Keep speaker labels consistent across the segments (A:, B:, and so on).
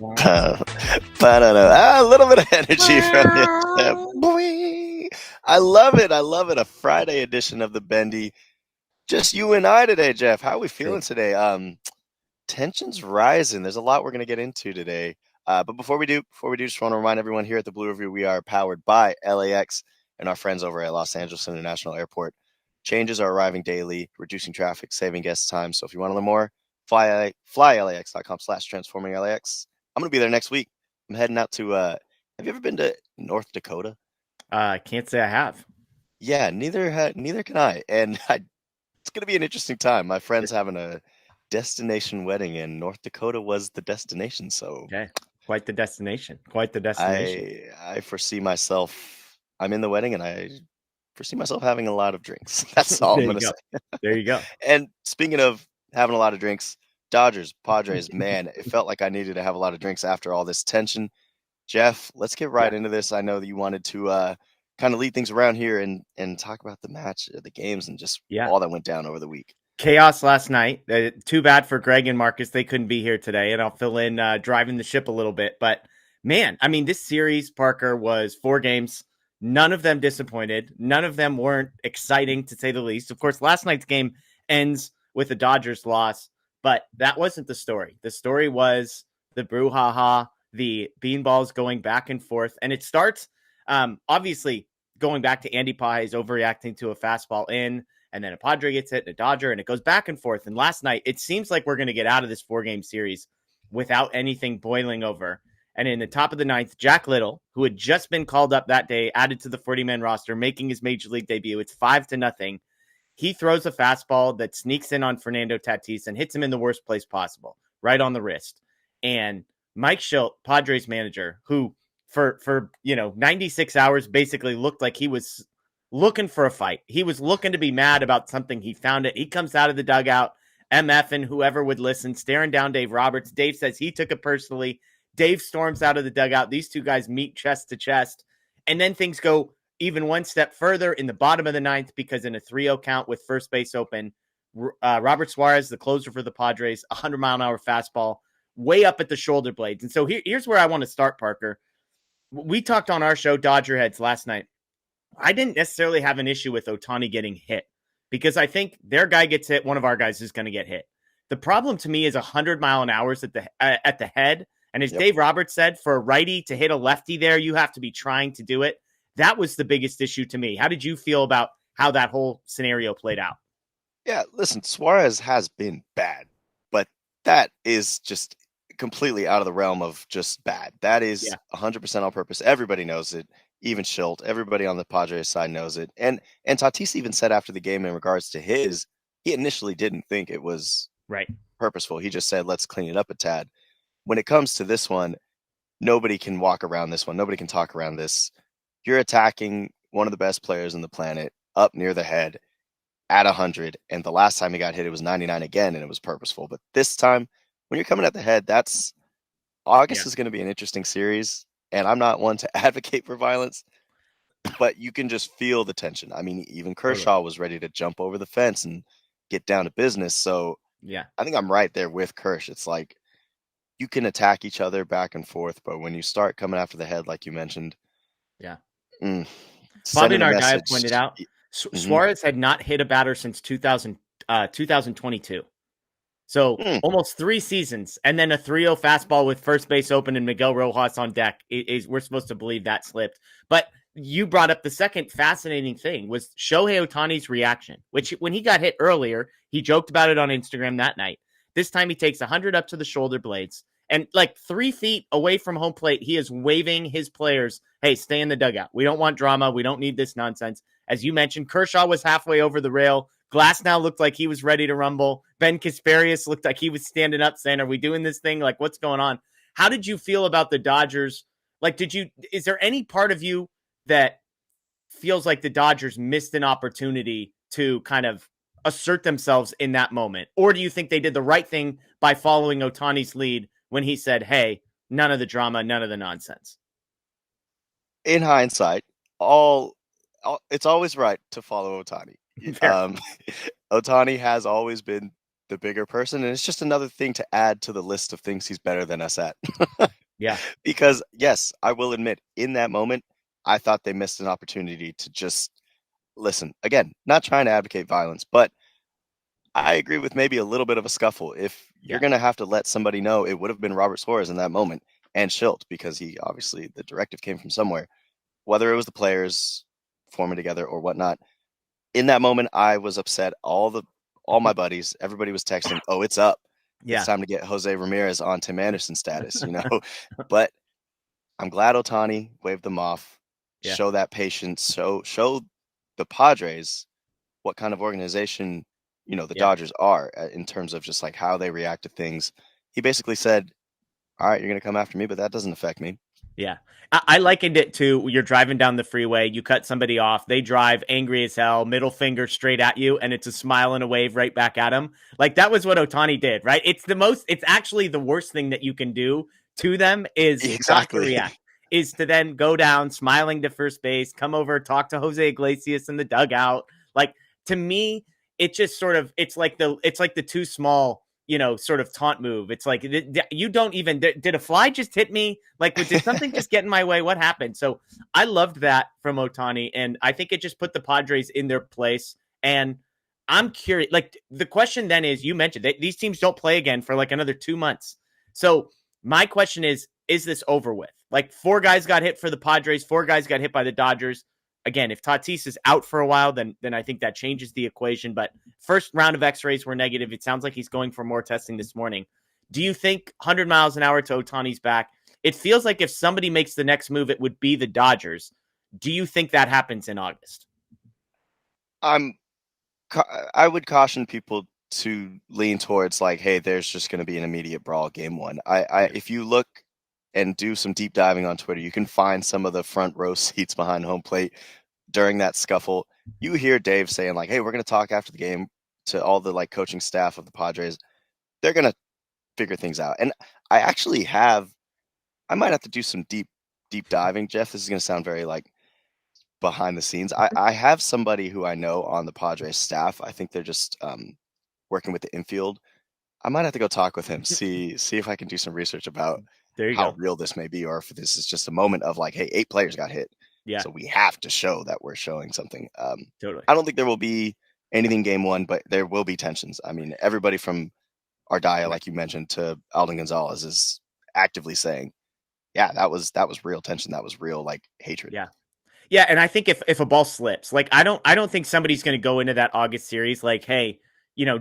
A: A little bit of energy from you. Boing. I love it. I love it. A Friday edition of the Bendy. Just you and I today, Jeff. How are we feeling
B: True.
A: today? Tension's rising. There's a lot we're going to get into today. But before we do, just want to remind everyone here at the Blue Review, we are powered by LAX and our friends over at Los Angeles International Airport. Changes are arriving daily, reducing traffic, saving guests time. So if you want to learn more, flylax.com/transforming LAX. I'm going to be there next week. I'm heading out to, have you ever been to North Dakota?
B: I can't say I have.
A: Yeah, neither can I. And it's going to be an interesting time. My friend's having a destination wedding, and North Dakota was the destination. So
B: Okay. Quite the destination. Quite the destination.
A: I foresee myself, I'm in the wedding, and I foresee myself having a lot of drinks. That's all I'm going to say.
B: There you go.
A: And speaking of having a lot of drinks, Dodgers, Padres, man, it felt like I needed to have a lot of drinks after all this tension. Jeff, let's get right into this. I know that you wanted to kind of lead things around here and talk about the match, the games, and just all that went down over the week.
B: Chaos last night. Too bad for Greg and Marcus. They couldn't be here today, and I'll fill in driving the ship a little bit. But, man, I mean, this series, Parker, was 4 games. None of them disappointed. None of them weren't exciting, to say the least. Of course, last night's game ends with a Dodgers loss, but that wasn't the story. The story was the brouhaha, the beanballs going back and forth. And it starts, obviously, going back to Andy Pais overreacting to a fastball in, and then a Padre gets hit and a Dodger, and it goes back and forth. And last night, it seems like we're going to get out of this 4-game series without anything boiling over. And in the top of the 9th, Jack Little, who had just been called up that day, added to the 40-man roster, making his major league debut. It's 5-0. He throws a fastball that sneaks in on Fernando Tatis and hits him in the worst place possible, right on the wrist. And Mike Shildt, Padres manager, who for 96 hours basically looked like he was looking for a fight. He was looking to be mad about something. He found it. He comes out of the dugout, MF and whoever would listen, staring down Dave Roberts. Dave says he took it personally. Dave storms out of the dugout. These two guys meet chest to chest. And then things go even one step further in the bottom of the 9th, because in a 3-0 count with first base open, Robert Suarez, the closer for the Padres, 100-mile-an-hour fastball, way up at the shoulder blades. And so here's where I want to start, Parker. We talked on our show, Dodger Heads, last night. I didn't necessarily have an issue with Ohtani getting hit, because I think their guy gets hit, one of our guys is going to get hit. The problem to me is 100-mile-an-hour at the head. And as Dave Roberts said, for a righty to hit a lefty there, you have to be trying to do it. That was the biggest issue to me. How did you feel about how that whole scenario played out?
A: Yeah, listen, Suarez has been bad, but that is just completely out of the realm of just bad. That is 100% on purpose. Everybody knows it. Even Shildt, everybody on the Padres side knows it. And Tatis even said after the game in regards to his, he initially didn't think it was purposeful. He just said, let's clean it up a tad. When it comes to this one, nobody can walk around this one. Nobody can talk around this. You're attacking one of the best players on the planet up near the head at 100. And the last time he got hit, it was 99 again, and it was purposeful. But this time, when you're coming at the head, August is going to be an interesting series. And I'm not one to advocate for violence, but you can just feel the tension. I mean, even Kershaw was ready to jump over the fence and get down to business. So I think I'm right there with Kersh. It's like you can attack each other back and forth, but when you start coming after the head, like you mentioned,
B: Bobby and our guy pointed out, Suarez had not hit a batter since 2022. So almost 3 seasons, and then a 3-0 fastball with first base open and Miguel Rojas on deck. We're supposed to believe that slipped. But you brought up the second fascinating thing was Shohei Ohtani's reaction, which when he got hit earlier, he joked about it on Instagram that night. This time he takes 100 up to the shoulder blades, and like 3 feet away from home plate, he is waving his players, hey, stay in the dugout. We don't want drama. We don't need this nonsense. As you mentioned, Kershaw was halfway over the rail. Glasnow looked like he was ready to rumble. Ben Kasparius looked like he was standing up saying, are we doing this thing? Like, what's going on? How did you feel about the Dodgers? Like, is there any part of you that feels like the Dodgers missed an opportunity to kind of assert themselves in that moment? Or do you think they did the right thing by following Ohtani's lead when he said, hey, none of the drama, none of the nonsense?
A: In hindsight, it's always right to follow Ohtani. Ohtani has always been the bigger person, and it's just another thing to add to the list of things he's better than us at.
B: Yeah.
A: Because yes, I will admit, in that moment, I thought they missed an opportunity to just listen. Again, not trying to advocate violence, but I agree with maybe a little bit of a scuffle. If you're
B: Yeah.
A: going to have to let somebody know, it would have been Robert Suarez in that moment and Schilt, because he obviously the directive came from somewhere, whether it was the players forming together or whatnot. In that moment, I was upset. All my buddies, everybody was texting, "Oh, it's up. It's
B: Yeah.
A: time to get Jose Ramirez on Tim Anderson status," you know. But I'm glad Otani waved them off.
B: Yeah.
A: Show that patience. Show the Padres what kind of organization, the
B: Yeah.
A: Dodgers are in terms of just like how they react to things. He basically said, "All right, you're going to come after me, but that doesn't affect me."
B: Yeah. I likened it to you're driving down the freeway, you cut somebody off, they drive angry as hell, middle finger straight at you, and it's a smile and a wave right back at him. Like that was what Otani did, right? It's actually the worst thing that you can do to them is not to
A: Exactly.
B: react, is to then go down smiling to first base, come over, talk to Jose Iglesias in the dugout. Like to me, it just sort of, it's like the too small sort of taunt move. It's like you don't even did a fly just hit me? Like, did something just get in my way? What happened? So I loved that from Otani, and I think it just put the Padres in their place. And I'm curious. Like the question then is, you mentioned that these teams don't play again for like another 2 months. So my question is this over with? Like 4 guys got hit for the Padres, 4 guys got hit by the Dodgers. Again, if Tatis is out for a while, then I think that changes the equation. But first round of X-rays were negative. It sounds like he's going for more testing this morning. Do you think 100 miles an hour to Otani's back? It feels like if somebody makes the next move, it would be the Dodgers. Do you think that happens in August?
A: I'm I would caution people to lean towards like, hey, there's just going to be an immediate brawl game one. If you look and do some deep diving on Twitter, you can find some of the front row seats behind home plate during that scuffle. You hear Dave saying like, hey, we're going to talk after the game to all the like coaching staff of the Padres. They're going to figure things out. And I might have to do some deep diving, Jeff. This is going to sound very like behind the scenes. I have somebody who I know on the Padres staff. I think they're just working with the infield. I might have to go talk with him, see if I can do some research about
B: There you
A: how
B: go.
A: real this may be, or if this is just a moment of like, hey, 8 players got hit,
B: Yeah,
A: so we have to show that we're showing something.
B: totally.
A: I don't think there will be anything game one, but there will be tensions. I mean, everybody from Ardaya, like you mentioned, to Alden Gonzalez is actively saying, yeah, that was real tension. That was real like hatred.
B: Yeah. Yeah, and I think if a ball slips, like I don't think somebody's going to go into that August series like, hey,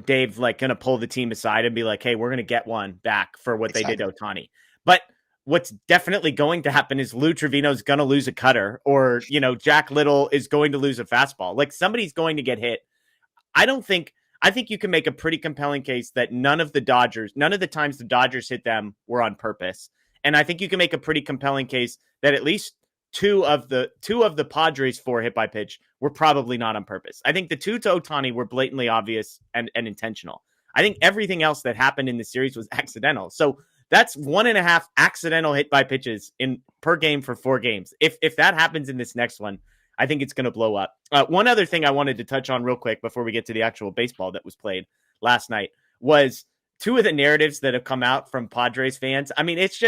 B: Dave like going to pull the team aside and be like, hey, we're going to get one back for what they did to
A: Exactly.
B: Otani. But what's definitely going to happen is Lou Trevino's going to lose a cutter, or Jack Little is going to lose a fastball. Like somebody's going to get hit. I think you can make a pretty compelling case that none of the times the Dodgers hit them were on purpose. And I think you can make a pretty compelling case that at least two of the Padres 4 hit by pitch were probably not on purpose. I think the 2 to Otani were blatantly obvious and intentional. I think everything else that happened in the series was accidental. So that's 1.5 accidental hit by pitches in per game for 4 games. If that happens in this next one, I think it's going to blow up. One other thing I wanted to touch on real quick before we get to the actual baseball that was played last night was 2 of the narratives that have come out from Padres fans. I mean, it's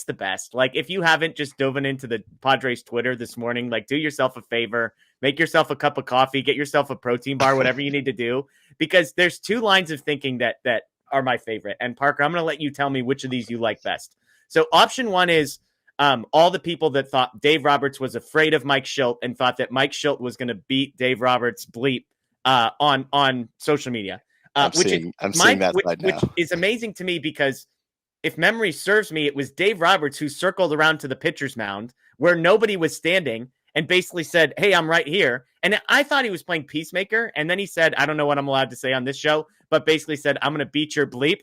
B: the best. Like, if you haven't just dove into the Padres Twitter this morning, like, do yourself a favor, make yourself a cup of coffee, get yourself a protein bar, whatever you need to do, because there's 2 lines of thinking that are my favorite. And Parker, I'm going to let you tell me which of these you like best. So option 1 is all the people that thought Dave Roberts was afraid of Mike Schilt and thought that Mike Schilt was going to beat Dave Roberts bleep on social media.
A: I'm seeing that side now.
B: Which is amazing to me because if memory serves me, it was Dave Roberts who circled around to the pitcher's mound where nobody was standing and basically said, hey, I'm right here. And I thought he was playing peacemaker. And then he said, I don't know what I'm allowed to say on this show, but basically said, I'm going to beat your bleep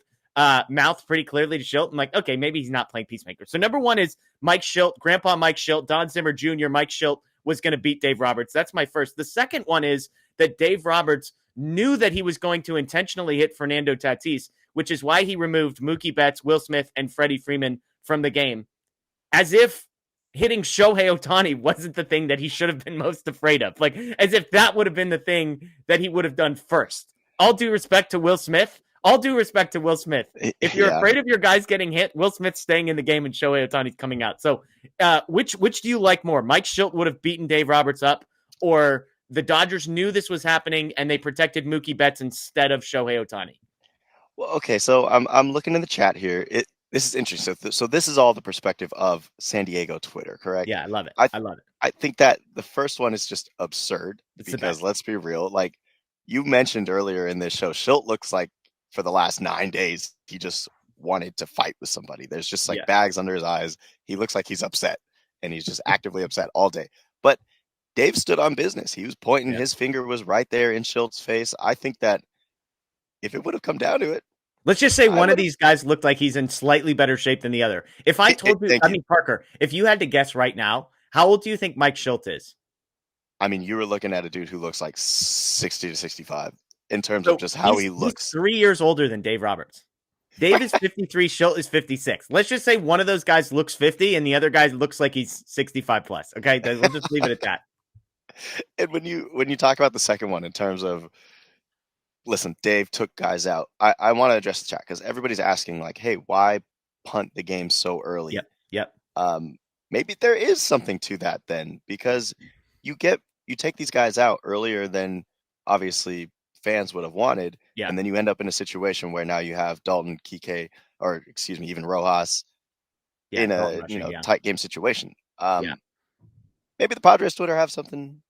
B: mouth pretty clearly to Schilt. I'm like, okay, maybe he's not playing peacemaker. So number 1 is Mike Schilt, Grandpa Mike Schilt, Don Zimmer Jr., Mike Schilt was going to beat Dave Roberts. That's my first. The second one is that Dave Roberts knew that he was going to intentionally hit Fernando Tatis, which is why he removed Mookie Betts, Will Smith, and Freddie Freeman from the game, as if hitting Shohei Ohtani wasn't the thing that he should have been most afraid of. Like, as if that would have been the thing that he would have done first. All due respect to Will Smith, All due respect to Will Smith. If you're
A: Yeah.
B: afraid of your guys getting hit, Will Smith's staying in the game and Shohei Ohtani's coming out. So, which do you like more? Mike Schilt would have beaten Dave Roberts up, or the Dodgers knew this was happening and they protected Mookie Betts instead of Shohei Ohtani?
A: Well, okay, so I'm looking in the chat here. This is interesting. So this is all the perspective of San Diego Twitter, correct?
B: Yeah, I love it.
A: I
B: I love it.
A: I think that the first one is just absurd
B: It's the
A: because
B: best.
A: let's be real. Like you mentioned earlier in this show, Schilt looks like for the last 9 days he just wanted to fight with somebody. There's just like
B: Yeah.
A: bags under his eyes. He looks like he's upset, and he's just actively upset all day. But Dave stood on business. He was pointing.
B: Yeah.
A: His finger was right there in Schilt's face. I think that if it would have come down to it,
B: Let's just say
A: I
B: one of
A: would have.
B: these guys looked like he's in slightly better shape than the other. If I told you,
A: Thank you.
B: Parker, if you had to guess right now, how old do you think Mike Schilt is?
A: I mean, you were looking at a dude who looks like 60 to 65 in terms of
B: So
A: just how he
B: he's
A: looks.
B: 3 years older than Dave Roberts. Dave is 53, Schilt is 56. Let's just say one of those guys looks 50 and the other guy looks like he's 65 plus. Okay, we'll just leave it at that.
A: And when you talk about the second one in terms of, listen, Dave took guys out. I want to address the chat because everybody's asking like, hey, why punt the game so early?
B: Yep.
A: Maybe there is something to that then, because you take these guys out earlier than obviously fans would have wanted,
B: Yeah.
A: and then you end up in a situation where now you have Dalton, Kike, or excuse me, even Rojas in a tight game situation. Maybe the Padres Twitter have something.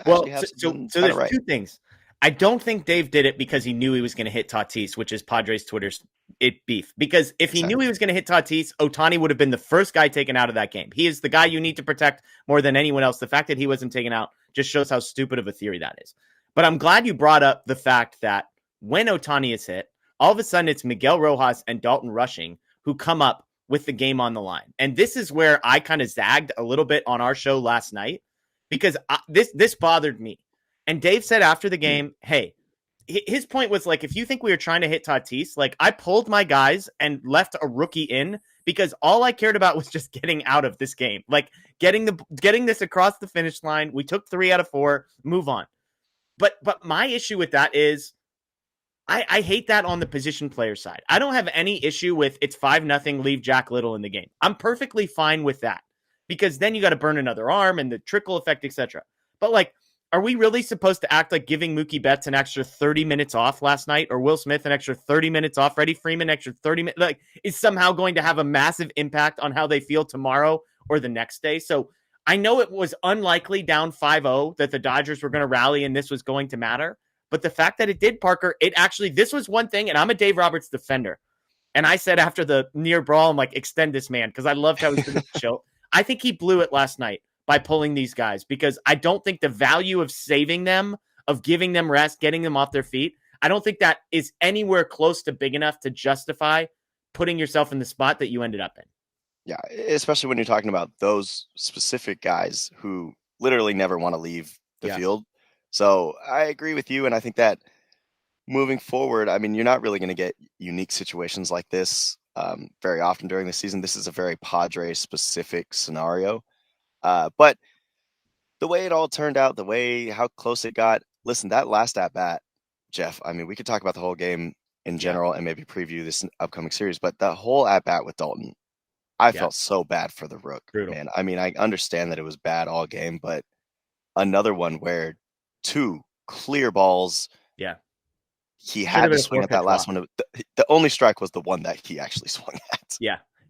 B: Well, so there's
A: right.
B: two things. I don't think Dave did it because he knew he was going to hit Tatis, which is Padres Twitter's beef. Because if he knew he was going to hit Tatis, Ohtani would have been the first guy taken out of that game. He is the guy you need to protect more than anyone else. The fact that he wasn't taken out just shows how stupid of a theory that is. But I'm glad you brought up the fact that when Ohtani is hit, all of a sudden it's Miguel Rojas and Dalton Rushing who come up with the game on the line. And this is where I kind of zagged a little bit on our show last night because this bothered me. And Dave said after the game, hey, his point was like, if you think we were trying to hit Tatis, like I pulled my guys and left a rookie in because all I cared about was just getting out of this game, like getting this across the finish line. We took 3 out of 4, move on. But my issue with that is I hate that on the position player side. I don't have any issue with it's 5-0, leave Jack Little in the game. I'm perfectly fine with that because then you got to burn another arm and the trickle effect, etc. But like, are we really supposed to act like giving Mookie Betts an extra 30 minutes off last night or Will Smith an extra 30 minutes off, Freddie Freeman extra 30 minutes, like is somehow going to have a massive impact on how they feel tomorrow or the next day? So I know it was unlikely down 5-0 that the Dodgers were going to rally and this was going to matter. But the fact that it did, Parker, this was one thing, and I'm a Dave Roberts defender. And I said after the near brawl, I'm like, extend this man, because I loved how he was chill. I think he blew it last night by pulling these guys because I don't think the value of saving them, of giving them rest, getting them off their feet, I don't think that is anywhere close to big enough to justify putting yourself in the spot that you ended up in.
A: Yeah, especially when you're talking about those specific guys who literally never want to leave the field. So I agree with you, and I think that moving forward, I mean, you're not really going to get unique situations like this very often during the season. This is a very Padres-specific scenario. But the way it all turned out, how close it got, listen, that last at-bat, Jeff, I mean, we could talk about the whole game in general and maybe preview this upcoming series, but the whole at-bat with Dalton, I felt so bad for the Rook, man. I mean, I understand that it was bad all game, but another one where 2 clear balls.
B: Yeah.
A: He had to swing at that last one. The only strike was the one that he actually swung at.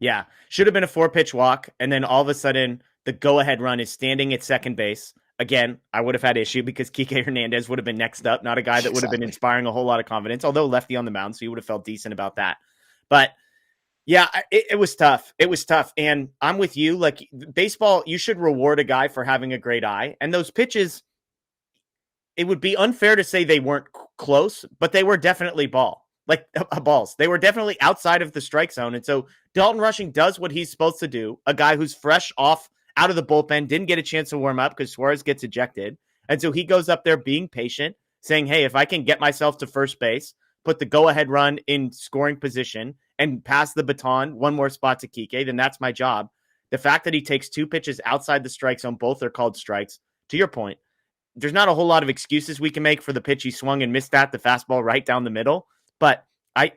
B: Yeah. Should have been a 4-pitch walk. And then all of a sudden, the go-ahead run is standing at second base. Again, I would have had issue because Kike Hernandez would have been next up, not a guy that would have been inspiring a whole lot of confidence, although lefty on the mound, so you would have felt decent about that. But yeah, it was tough. It was tough. And I'm with you. Like baseball, you should reward a guy for having a great eye. And those pitches, it would be unfair to say they weren't close, but they were definitely balls. They were definitely outside of the strike zone. And so Dalton Rushing does what he's supposed to do. A guy who's fresh out of the bullpen, didn't get a chance to warm up because Suarez gets ejected. And so he goes up there being patient, saying, hey, if I can get myself to first base, put the go-ahead run in scoring position and pass the baton one more spot to Kike, then that's my job. The fact that he takes 2 pitches outside the strike zone, both are called strikes. To your point, there's not a whole lot of excuses we can make for the pitch he swung and missed the fastball right down the middle. But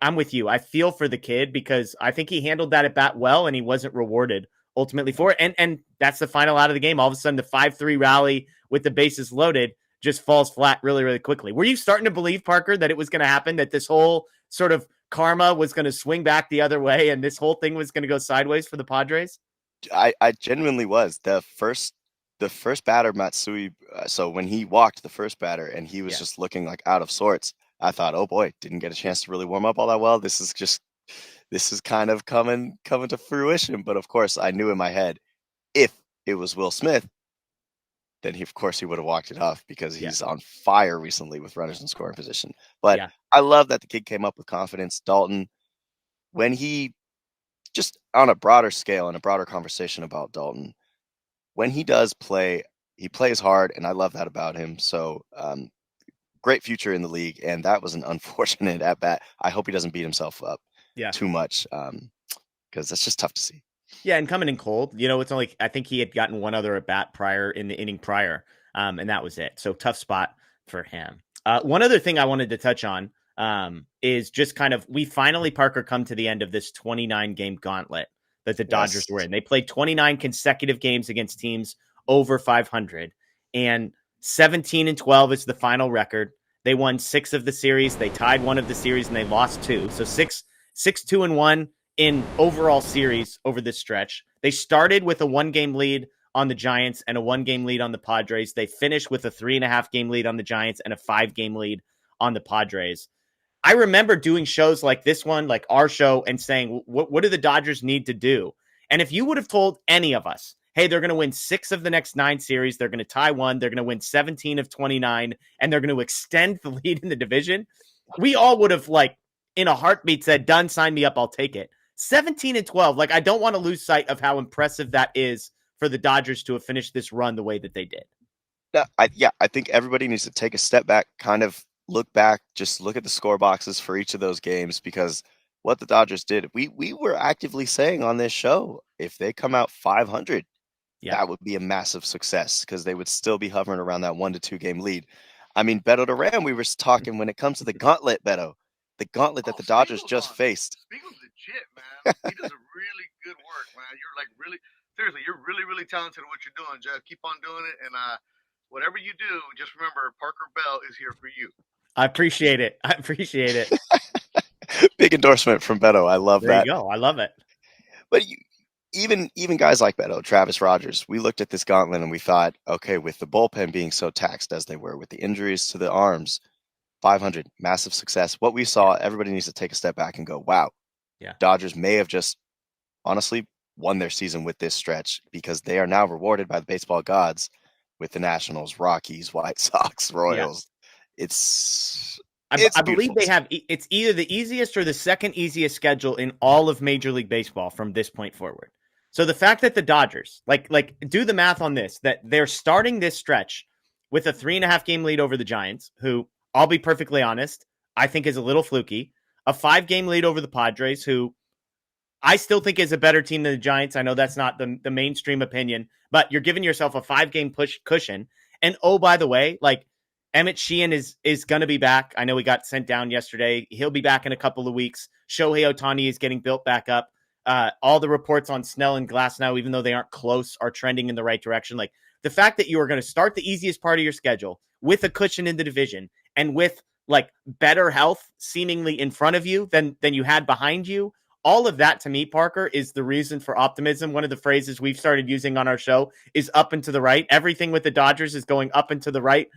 B: I'm with you. I feel for the kid because I think he handled that at bat well, and he wasn't rewarded ultimately for it. And that's the final out of the game. All of a sudden, the 5-3 rally with the bases loaded just falls flat really, really quickly. Were you starting to believe, Parker, that it was going to happen, that this whole sort of karma was going to swing back the other way and this whole thing was going to go sideways for the Padres?
A: I genuinely was. The first batter, Matsui, so when he walked the first batter and he was
B: Yeah.
A: just looking like out of sorts, I thought, oh boy, didn't get a chance to really warm up all that well. This is kind of coming to fruition. But of course, I knew in my head, if it was Will Smith, then of course he would have walked it off because
B: Yeah.
A: he's on fire recently with runners in scoring position. But
B: Yeah.
A: I love that the kid came up with confidence. Dalton, when he just on a broader scale and a broader conversation about Dalton, when he does play, he plays hard, and I love that about him. So great future in the league, and that was an unfortunate at bat. I hope he doesn't beat himself up
B: Yeah.
A: too much because that's just tough to see.
B: Yeah, and coming in cold, it's only, I think he had gotten one other at bat prior in the inning prior, and that was it. So tough spot for him. One other thing I wanted to touch on is just kind of, we finally, Parker, come to the end of this 29 game gauntlet that the Dodgers
A: Yes.
B: were in. They played 29 consecutive games against teams over 500, and 17-12 is the final record. They won 6 of the series. They tied 1 of the series, and they lost 2. So 6-2-1 in overall series over this stretch. They started with a 1-game lead on the Giants and a 1-game lead on the Padres. They finished with a 3.5-game lead on the Giants and a 5-game lead on the Padres. I remember doing shows like this one, like our show, and saying, what do the Dodgers need to do? And if you would have told any of us, hey, they're going to win 6 of the next 9 series, they're going to tie 1, they're going to win 17 of 29, and they're going to extend the lead in the division, we all would have, like, in a heartbeat said, done, sign me up, I'll take it. 17-12, like, I don't want to lose sight of how impressive that is for the Dodgers to have finished this run the way that they did.
A: I think everybody needs to take a step back, kind of look back, just look at the score boxes for each of those games, because what the Dodgers did, we were actively saying on this show, if they come out 500, that would be a massive success because they would still be hovering around that 1-2 game lead. I mean, Beto Duran, we were talking when it comes to the gauntlet, Beto, the gauntlet that the Dodgers just faced.
C: Spiegel's legit, man. He does a really good work, man. You're like seriously, you're really, really talented at what you're doing, Jeff. Keep on doing it, and whatever you do, just remember Parker Bell is here for you.
B: I appreciate it.
A: Big endorsement from Beto. I love that.
B: There you go. I love it.
A: But even guys like Beto, Travis Rogers, we looked at this gauntlet and we thought, okay, with the bullpen being so taxed as they were, with the injuries to the arms, 500, massive success. What we saw, everybody needs to take a step back and go, wow, Dodgers may have just honestly won their season with this stretch because they are now rewarded by the baseball gods with the Nationals, Rockies, White Sox, Royals. Yeah.
B: I believe they have, it's either the easiest or the second easiest schedule in all of Major League Baseball from this point forward. So the fact that the Dodgers, like do the math on this, that they're starting this stretch with a 3.5 game lead over the Giants, who, I'll be perfectly honest, I think is a little fluky, a 5-game lead over the Padres, who I still think is a better team than the Giants. I know that's not the mainstream opinion, but you're giving yourself a 5-game push cushion. And oh, by the way, like, Emmett Sheehan is going to be back. I know he got sent down yesterday. He'll be back in a couple of weeks. Shohei Ohtani is getting built back up. All the reports on Snell and Glass now, even though they aren't close, are trending in the right direction. Like, the fact that you are going to start the easiest part of your schedule with a cushion in the division and with, like, better health seemingly in front of you than you had behind you, all of that, to me, Parker, is the reason for optimism. One of the phrases we've started using on our show is up and to the right. Everything with the Dodgers is going up and to the right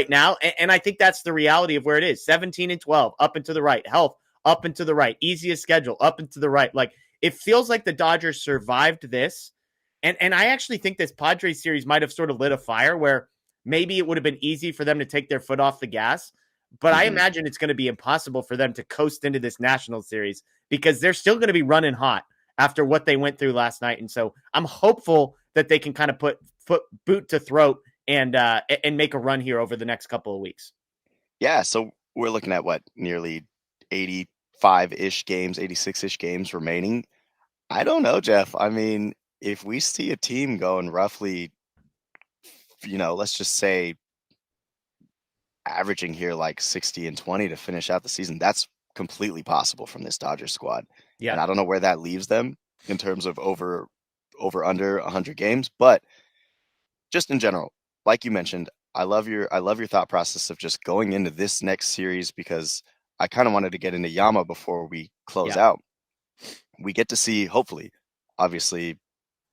B: now. And I think that's the reality of where it is. 17-12, up and to the right. Health, up and to the right. Easiest schedule, up and to the right. Like, it feels like the Dodgers survived this. And I actually think this Padres series might have sort of lit a fire where maybe it would have been easy for them to take their foot off the gas. But I imagine it's going to be impossible for them to coast into this National Series because they're still going to be running hot after what they went through last night. And so I'm hopeful that they can kind of put boot to throat and make a run here over the next couple of weeks.
A: Yeah, so we're looking at nearly 85-ish games, 86-ish games remaining. I don't know, Jeff. I mean, if we see a team going roughly, let's just say averaging here like 60-20 to finish out the season, that's completely possible from this Dodgers squad.
B: Yeah.
A: And I don't know where that leaves them in terms of over under 100 games, but just in general, like you mentioned, I love your thought process of just going into this next series, because I kind of wanted to get into Yama before we close out. We get to see, hopefully, obviously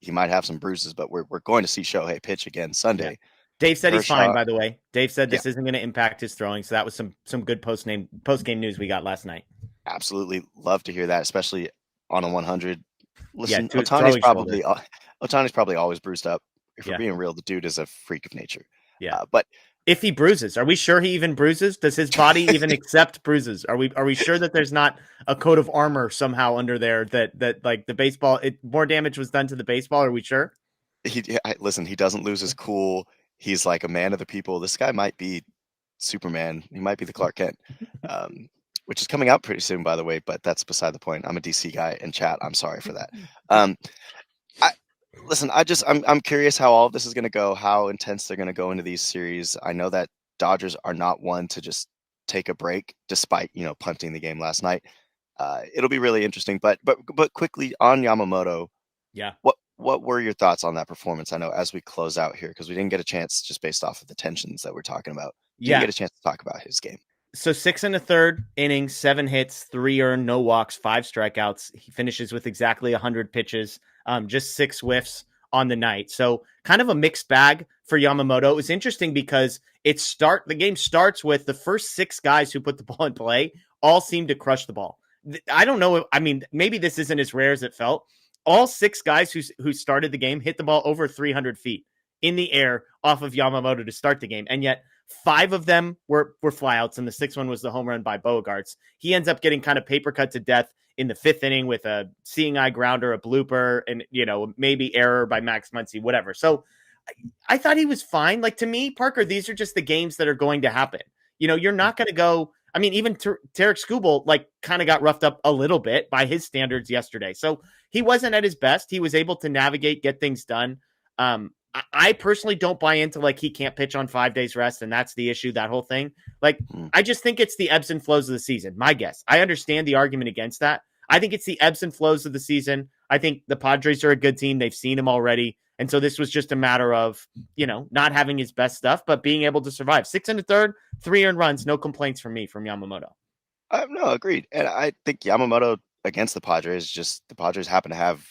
A: he might have some bruises, but we're going to see Shohei pitch again Sunday.
B: Yeah. Dave said he's fine, by the way. Dave said this isn't going to impact his throwing, so that was some good post game news we got last night.
A: Absolutely love to hear that, especially on a 100. Listen,
B: yeah,
A: Otani's probably always bruised up. If we're being real, the dude is a freak of nature.
B: Yeah,
A: but
B: if he bruises, are we sure he even bruises? Does his body even accept bruises? Are we sure that there's not a coat of armor somehow under there that like the baseball, more damage was done to the baseball? Are we sure?
A: Listen, he doesn't lose his cool. He's like a man of the people. This guy might be Superman. He might be the Clark Kent, which is coming out pretty soon, by the way, but that's beside the point. I'm a DC guy in chat. I'm sorry for that. Listen, I'm curious how all of this is going to go, how intense they're going to go into these series. I know that Dodgers are not one to just take a break, despite, punting the game last night. It'll be really interesting, but quickly on Yamamoto.
B: Yeah.
A: What were your thoughts on that performance? I know as we close out here, because we didn't get a chance just based off of the tensions that we're talking about. Didn't get a chance to talk about his game.
B: So 6 1/3 innings, 7 hits, 3 earned, no walks, 5 strikeouts. He finishes with exactly 100 pitches, just 6 whiffs on the night. So kind of a mixed bag for Yamamoto. It was interesting because the game starts with the first 6 guys who put the ball in play all seemed to crush the ball. I don't know. I mean, maybe this isn't as rare as it felt. All 6 guys who started the game hit the ball over 300 feet in the air off of Yamamoto to start the game. And yet 5 of them were flyouts, and the 6th one was the home run by Bogarts. He ends up getting kind of paper cut to death in the 5th inning with a seeing eye grounder, a blooper, and, maybe error by Max Muncy, whatever. So I thought he was fine. Like, to me, Parker, these are just the games that are going to happen. You're not going to go. I mean, even Tarek Skubal, kind of got roughed up a little bit by his standards yesterday. So he wasn't at his best. He was able to navigate, get things done. I personally don't buy into he can't pitch on 5 days rest, and that's the issue, that whole thing. I just think it's the ebbs and flows of the season. My guess. I understand the argument against that. I think it's the ebbs and flows of the season. I think the Padres are a good team. They've seen him already. And so this was just a matter of, not having his best stuff, but being able to survive. 6 1/3, 3 earned runs, no complaints from me from Yamamoto.
A: No, agreed. And I think Yamamoto against the Padres, the Padres happen to have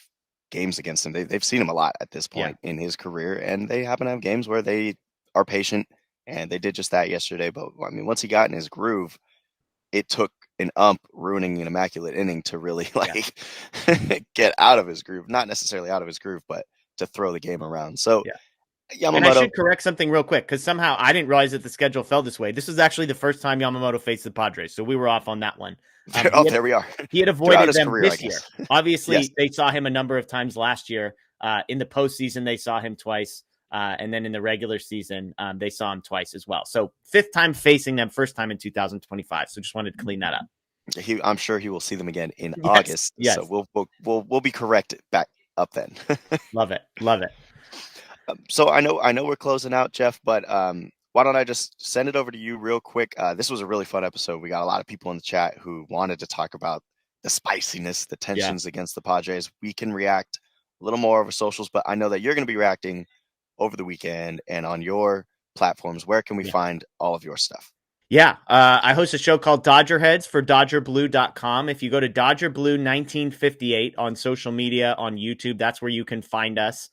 A: games against him. They've seen him a lot at this point in his career, and they happen to have games where they are patient, and they did just that yesterday. But I mean, once he got in his groove, it took an ump ruining an immaculate inning to really get out of his groove. Not necessarily out of his groove, but to throw the game around. So Yamamoto.
B: And I should correct something real quick, because somehow I didn't realize that the schedule fell this way. This was actually the first time Yamamoto faced the Padres, so we were off on that one.
A: There we are.
B: He had avoided them this year. Obviously, they saw him a number of times last year. In the postseason, they saw him twice. And then in the regular season, they saw him twice as well. So 5th time facing them, first time in 2025. So just wanted to clean that up.
A: I'm sure he will see them again in August.
B: Yes.
A: So we'll be corrected back up then.
B: Love it.
A: So I know we're closing out, Jeff, but why don't I just send it over to you real quick? This was a really fun episode. We got a lot of people in the chat who wanted to talk about the spiciness, the tensions against the Padres. We can react a little more over socials, but I know that you're going to be reacting over the weekend and on your platforms. Where can we find all of your stuff?
B: Yeah, I host a show called Dodger Heads for DodgerBlue.com. If you go to Dodger Blue 1958 on social media, on YouTube, that's where you can find us.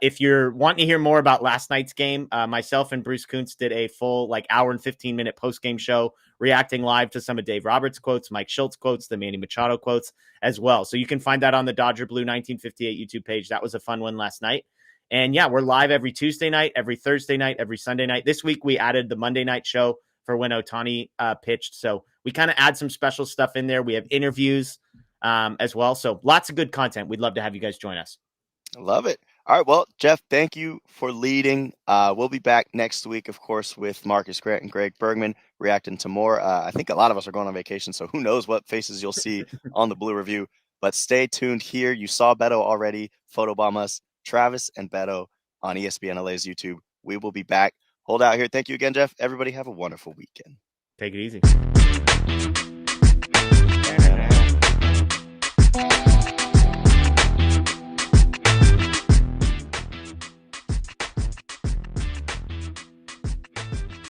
B: If you're wanting to hear more about last night's game, myself and Bruce Kuntz did a full hour and 15-minute post-game show reacting live to some of Dave Roberts' quotes, Mike Schultz quotes, the Manny Machado quotes as well. So you can find that on the Dodger Blue 1958 YouTube page. That was a fun one last night. And we're live every Tuesday night, every Thursday night, every Sunday night. This week we added the Monday night show for when Otani pitched. So we kind of add some special stuff in there. We have interviews as well. So lots of good content. We'd love to have you guys join us.
A: Love it. All right. Well, Jeff, thank you for leading. We'll be back next week, of course, with Marcus Grant and Greg Bergman reacting to more. I think a lot of us are going on vacation, so who knows what faces you'll see on the Blue Review. But stay tuned here. You saw Beto already photobomb us. Travis and Beto on ESPN LA's YouTube. We will be back. Hold out here. Thank you again, Jeff. Everybody have a wonderful weekend.
B: Take it easy.